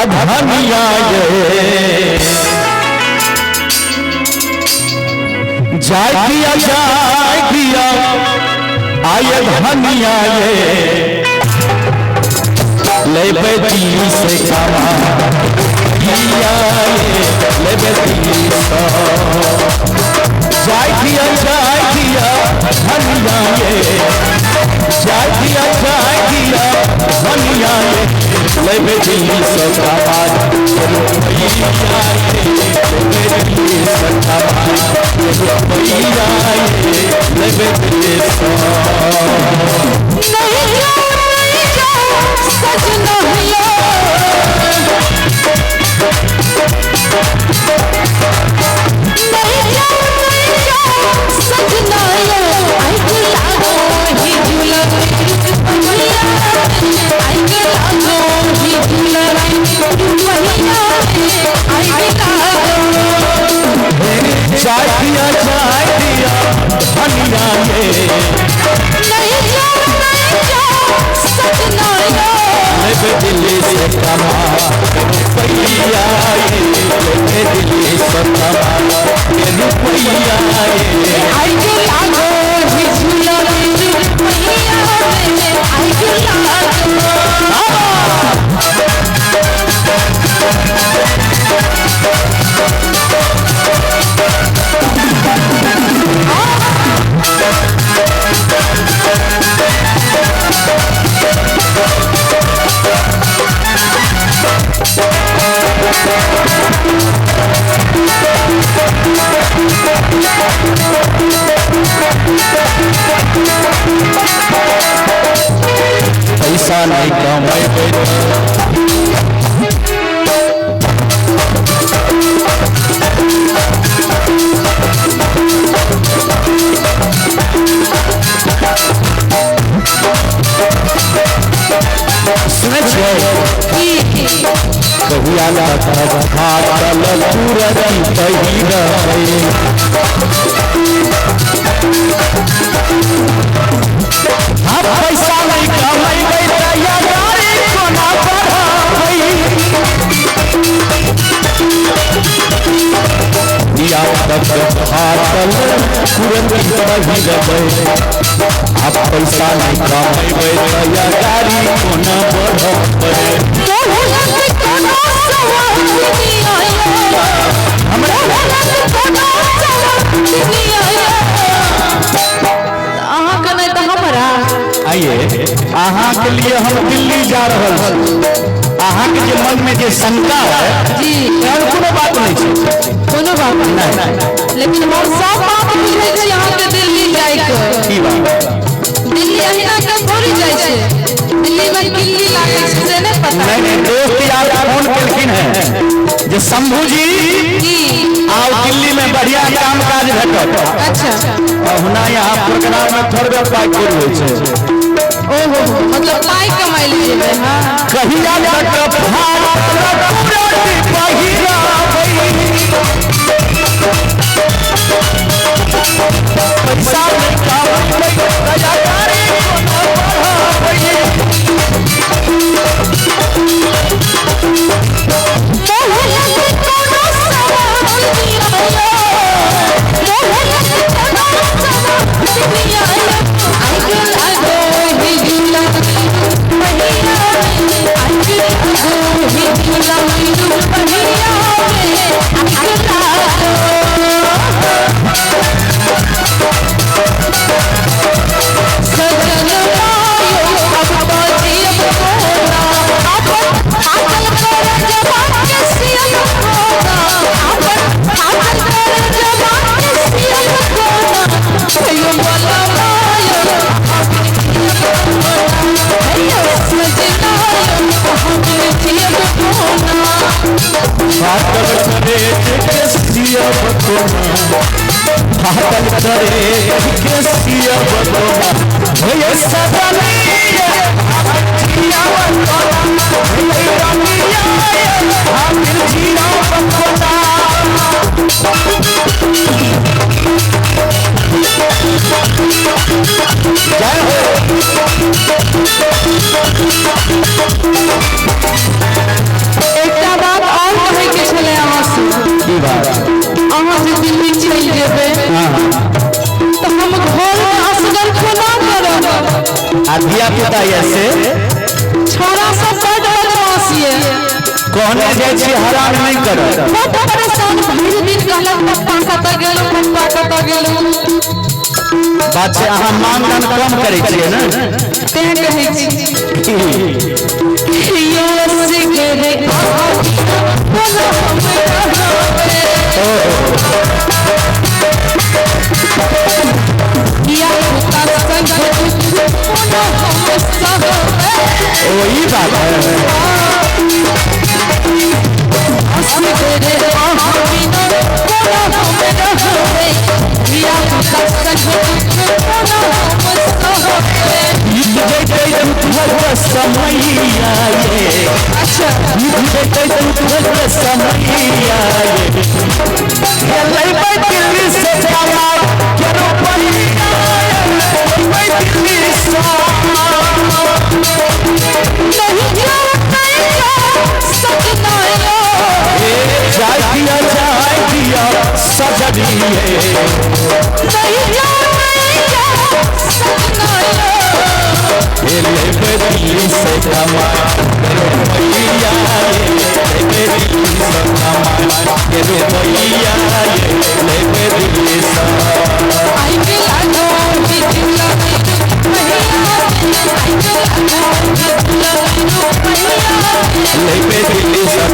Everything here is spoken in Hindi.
धनिया ये जाय किया आये धनिया ये ले बेटी से कमा किया ये ले बेटी जाय किया धनिया ये जाय किया धनिया ये ले बेटी से कमा दिल्ली से कमा रुपया दिल्ली से कमा पैसा नहीं कमाए कहिया पैसा नहीं कमाई कोना आप पैसा नहीं कमाई गाड़ी कोना आइए अहाँ के लिए हम दिल्ली जा रहे अहाँ के जो मन में जो शंका है जी कोनो बात नहीं है कोनो बात नहीं लेकिन हम सब बात बुझे छी यहाँ के दिल्ली जाए के की बात दिल्ली अहिना के थोड़ी जाए छे दिल्ली में किल्ली लागे छे से नहीं पता नहीं दोस्त यार फोन केलखिन है जे शंभू जी आओ दिल्ली में बढ़िया काम काज भेटत अच्छा हुना यहाँ प्रोग्राम में थोड़े पाई कर होय छे ओहो मतलब पाई कमाई लीजिए हां कहिया तक भारत पूरा पहिरा पैसा नहीं कमाई कलाकारी आ धिया पुता ऐसे छोरा सब बड़ बदमाशी है। कहने जाइ छी हरान नहीं करत बहुत परेशान भइल दिन कहलक पप्पा कतऽ गेलौ पप्पा कतऽ गेलौ। बात छै अहाँ मानदान कम करे छियै ना तें कहै छी यो सिगरे बोलो या पुता संग बोलो हम सब ओ ई बात है सिगरे बिना बोलो हम रहबे या पुता संग बोलो हम सब समैया ये अच्छा समैया ये दिल्ली से जाना क्यों पहिया दिल्ली से नहीं जाए दिया सजनिए दिल्ली से कमा भैया दिल्ली से कमा भैया दिल्ली से दिल्ली से